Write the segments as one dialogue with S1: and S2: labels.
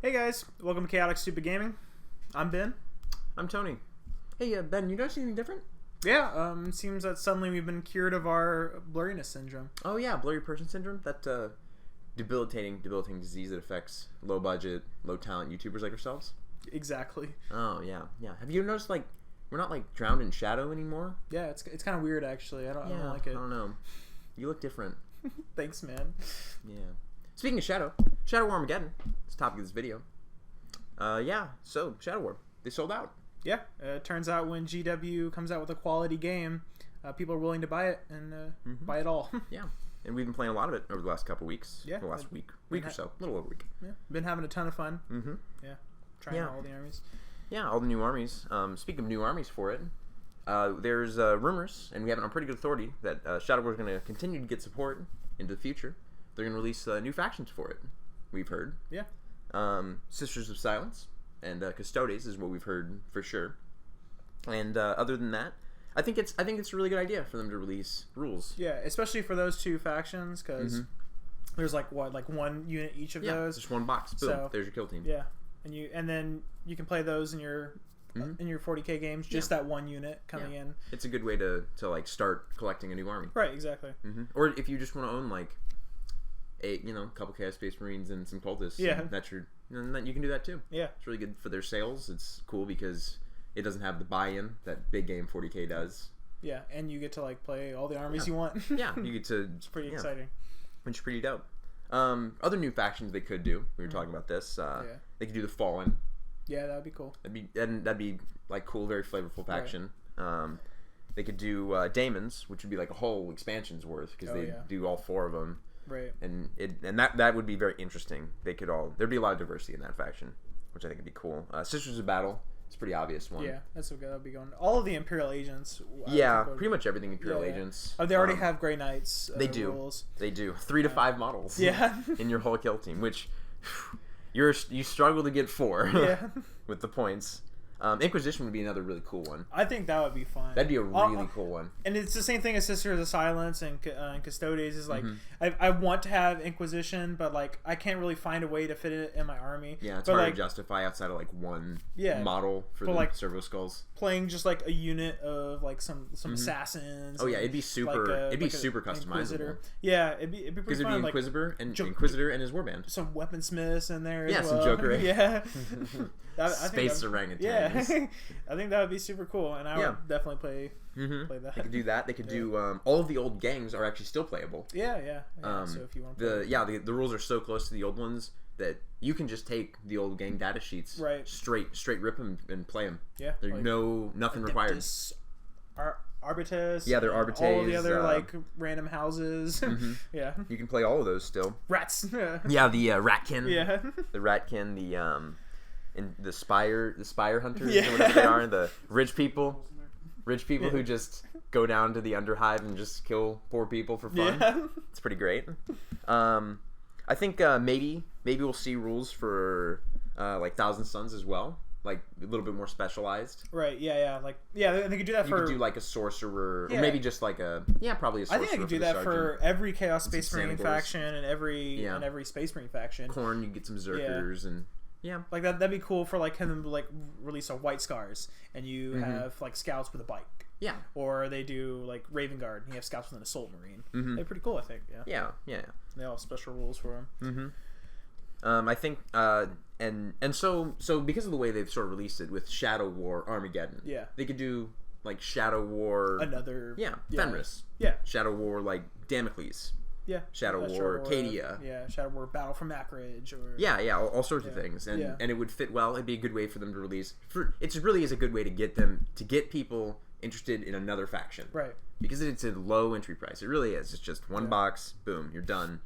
S1: Hey guys, welcome to Chaotic Stupid Gaming. I'm Ben.
S2: I'm Tony. Hey, Ben, you notice anything different?
S1: Yeah, it seems that suddenly we've been cured of our blurriness syndrome.
S2: Oh yeah, blurry person syndrome. That debilitating disease that affects low budget, low talent YouTubers like ourselves.
S1: Exactly.
S2: Oh yeah. Have you noticed we're not drowned in shadow anymore?
S1: Yeah, it's kind of weird actually. I don't like it.
S2: I don't know. You look different.
S1: Thanks, man.
S2: Yeah. Speaking of Shadow Armageddon. It's the topic of this video. So Shadow War, they sold out.
S1: Yeah, it turns out when GW comes out with a quality game, people are willing to buy it and buy it all.
S2: Yeah, and we've been playing a lot of it over the last couple weeks.
S1: Yeah,
S2: the last week or so, a little over a week.
S1: Yeah, been having a ton of fun.
S2: Mm-hmm.
S1: Yeah, trying all the armies.
S2: Yeah, all the new armies. Speaking of new armies for it, there's rumors, and we have it on pretty good authority, that Shadow War is going to continue to get support into the future. They're going to release new factions for it. We've heard.
S1: Yeah.
S2: Sisters of Silence and Custodes is what we've heard for sure. And other than that, I think it's a really good idea for them to release rules.
S1: Yeah, especially for those two factions, because there's like one unit each of those.
S2: Just one box. Boom. So, there's your kill team.
S1: Yeah, and then you can play those in your 40K games. Just that one unit coming in.
S2: It's a good way to start collecting a new army.
S1: Right. Exactly.
S2: Or if you just want to own a couple Chaos Space Marines and some cultists.
S1: Yeah.
S2: Then you can do that too.
S1: Yeah.
S2: It's really good for their sales. It's cool because it doesn't have the buy-in that big game 40K does.
S1: Yeah, and you get to play all the armies you want.
S2: Yeah, you get to.
S1: It's pretty exciting.
S2: Which is pretty dope. Other new factions they could do. We were talking about this. They could do the Fallen.
S1: Yeah, that'd be cool.
S2: That'd be cool, very flavorful faction. Right. They could do Daemons, which would be a whole expansion's worth because they do all 4 of them.
S1: Right.
S2: And that would be very interesting. There'd be a lot of diversity in that faction, which I think would be cool. Sisters of Battle, it's a pretty obvious one.
S1: Yeah, that's okay. That'll be going. All of the Imperial Agents.
S2: Pretty much everything Imperial Agents.
S1: Oh, they already have Grey Knights.
S2: They do.
S1: Rules.
S2: They do. 3 to 5 models.
S1: Yeah.
S2: In your whole kill team, which you struggle to get 4.
S1: Yeah.
S2: With the points. Inquisition would be another really cool one.
S1: I think that would be fun.
S2: That'd be a really cool one.
S1: And it's the same thing as Sisters of Silence and Custodes. Is I want to have Inquisition, but I can't really find a way to fit it in my army.
S2: Yeah, it's hard to justify outside of one model for the servo skulls.
S1: Playing just a unit of some assassins.
S2: Oh yeah, it'd be super. It'd be super customizable.
S1: Yeah, it'd be pretty fun.
S2: Inquisitor and his warband.
S1: Some weaponsmiths in there.
S2: Yeah,
S1: as
S2: some
S1: well.
S2: Joker.
S1: Yeah.
S2: Space orangutans.
S1: Yeah, I think that would be super cool, and I would definitely play that.
S2: They could do that. They could do all of the old gangs are actually still playable.
S1: Yeah. So if you want to
S2: the rules are so close to the old ones that you can just take the old gang data sheets, straight rip them and play them.
S1: Yeah,
S2: there's nothing required.
S1: Arbitus.
S2: Yeah, they're Arbites.
S1: All the other random houses. Yeah,
S2: you can play all of those still.
S1: Rats.
S2: Yeah, the Ratkin.
S1: Yeah,
S2: the Ratkin. The Spire Hunters, or whatever they are, the rich people who just go down to the Underhive and just kill poor people for fun. Yeah. It's pretty great. I think maybe we'll see rules for Thousand Suns as well, a little bit more specialized.
S1: Right. Yeah. They could do that.
S2: You could do a sorcerer, or maybe just probably a sorcerer.
S1: I think I could do that for every Chaos Space Marine faction and every Space Marine faction.
S2: Corn, you get some Zerkers and. Yeah,
S1: that'd be cool for him to release a White Scars and you have scouts with a bike.
S2: Yeah, or
S1: they do Raven Guard and you have scouts with an Assault Marine. They're pretty cool, I think.
S2: Yeah.
S1: They all have special rules for them.
S2: I think and so because of the way they've sort of released it with Shadow War Armageddon.
S1: Yeah,
S2: they could do Shadow War Fenris.
S1: Yeah,
S2: Shadow War Damocles.
S1: Yeah,
S2: Shadow War, Cadia.
S1: Yeah, Shadow War Battle for Macridge.
S2: All sorts of things, and it would fit well. It'd be a good way for them to release. It really is a good way to get people interested in another faction,
S1: right?
S2: Because it's a low entry price. It really is. It's just one box, boom, you're done.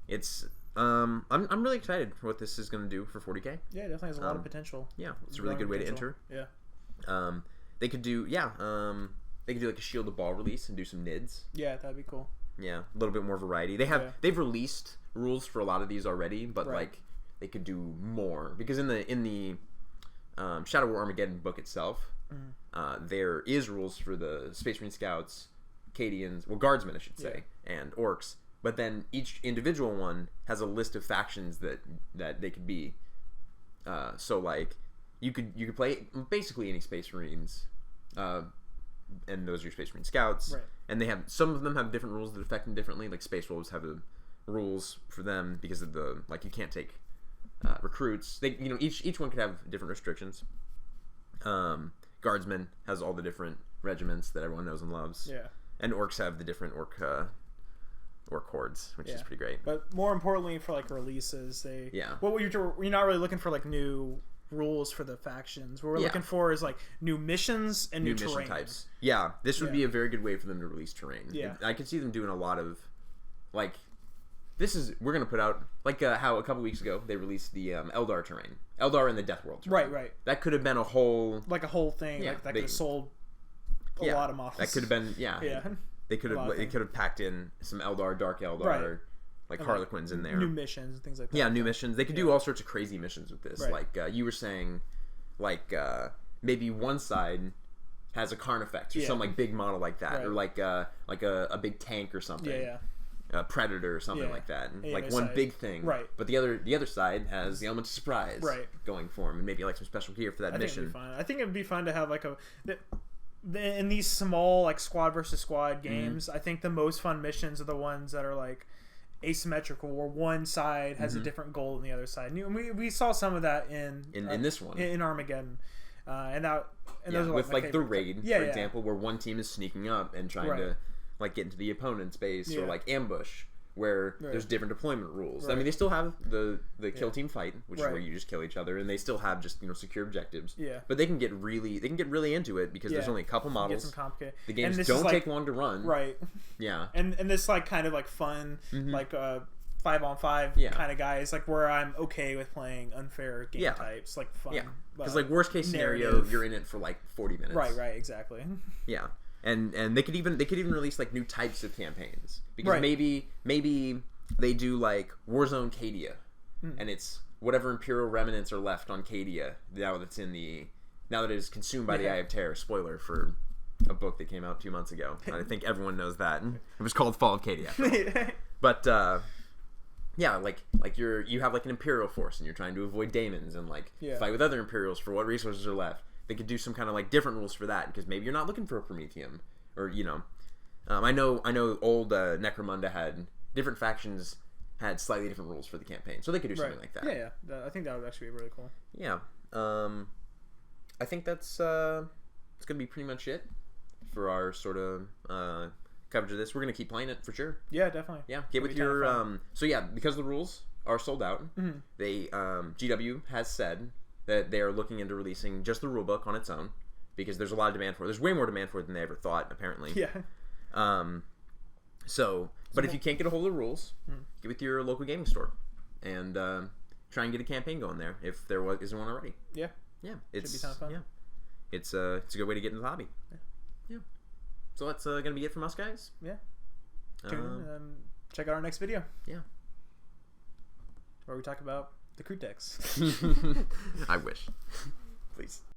S2: It's I'm really excited for what this is going to do for 40K.
S1: Yeah, it definitely has a lot of potential.
S2: Yeah, it's a really good way to enter.
S1: Yeah.
S2: They could do a Shield of Ball release and do some NIDs.
S1: Yeah, that'd be cool.
S2: Yeah, a little bit more variety. They've released rules for a lot of these already, but they could do more because in the Shadow War Armageddon book itself, there is rules for the Space Marine Scouts, Cadians, Guardsmen I should say, and Orcs. But then each individual one has a list of factions that they could be, So like you could play basically any Space Marines, and those are your Space Marine scouts.
S1: Right.
S2: And they have some of them have different rules that affect them differently. Like Space Wolves have the rules for them because of the like you can't take recruits. They each one could have different restrictions. Guardsman has all the different regiments that everyone knows and loves.
S1: Yeah.
S2: And orcs have the different orc hordes, which is pretty great.
S1: But more importantly, for like releases, we're not really looking for like new rules for the factions. What we're looking for is like new missions and new terrain
S2: mission types. Yeah, this would be a very good way for them to release terrain.
S1: Yeah,
S2: I could see them doing a lot of like. We're gonna put out like how a couple weeks ago they released the Eldar terrain, Eldar and the Death World terrain.
S1: Right.
S2: That could have been a whole
S1: thing. Yeah, like that could have sold a lot of models.
S2: That could have been They could have packed in some Eldar, Dark Eldar, like Harlequins in there.
S1: New missions and things like that.
S2: Yeah, new missions. They could do all sorts of crazy missions with this.
S1: Right.
S2: Like you were saying, like maybe one side has a Carnifex or some like big model like that, or like a big tank or something.
S1: Yeah.
S2: A Predator or something like that, and like one
S1: side.
S2: big thing.
S1: Right.
S2: But the other side has the element of surprise going for them, and maybe like some special gear for that mission.
S1: I think it'd be fun to have like in these small like squad versus squad games. I think the most fun missions are the ones that are like asymmetrical, where one side has a different goal than the other side. And we saw some of that in
S2: this one
S1: in Armageddon, those are
S2: with like the raid,
S1: for
S2: example, where one team is sneaking up and trying to like get into the opponent's base, or like ambush, where there's different deployment rules. I mean, they still have the kill team fight, which is where you just kill each other, and they still have just secure objectives.
S1: Yeah.
S2: But they can get really into it because there's only a couple models.
S1: Get some complicated.
S2: The games don't take long to run.
S1: Right.
S2: Yeah.
S1: And this like kind of like fun like 5-on-5 kind of guys, like where I'm okay with playing unfair game types, like fun.
S2: Yeah. Because like worst case scenario, you're in it for like 40 minutes.
S1: Right. Exactly.
S2: Yeah. And they could even release like new types of campaigns, because maybe they do like Warzone Cadia, and it's whatever Imperial remnants are left on Cadia now that it is consumed by the Eye of Terror. Spoiler for a book that came out 2 months ago. I think everyone knows that. It was called Fall of Cadia. But like you have like an Imperial force and you're trying to avoid daemons and like fight with other Imperials for what resources are left. They could do some kind of like different rules for that, because maybe you're not looking for a Prometheum, or I know old Necromunda had different factions had slightly different rules for the campaign, so they could do something like that.
S1: Yeah. I think that would actually be really cool.
S2: Yeah. I think that's it's gonna be pretty much it for our sort of coverage of this. We're gonna keep playing it for sure.
S1: Yeah, definitely.
S2: Yeah, get with your so yeah, because the rules are sold out. They GW has said that they are looking into releasing just the rulebook on its own, because there's a lot of demand for it. There's way more demand for it than they ever thought, apparently.
S1: Yeah.
S2: But if you can't get a hold of the rules, get with your local gaming store and try and get a campaign going there if there isn't one already.
S1: Yeah.
S2: Yeah.
S1: Should be kind of fun.
S2: Yeah. It's a good way to get into the hobby. Yeah. So that's going to be it from us, guys.
S1: Yeah. Check out our next video.
S2: Yeah.
S1: Where we talk about the crew decks.
S2: I wish. Please.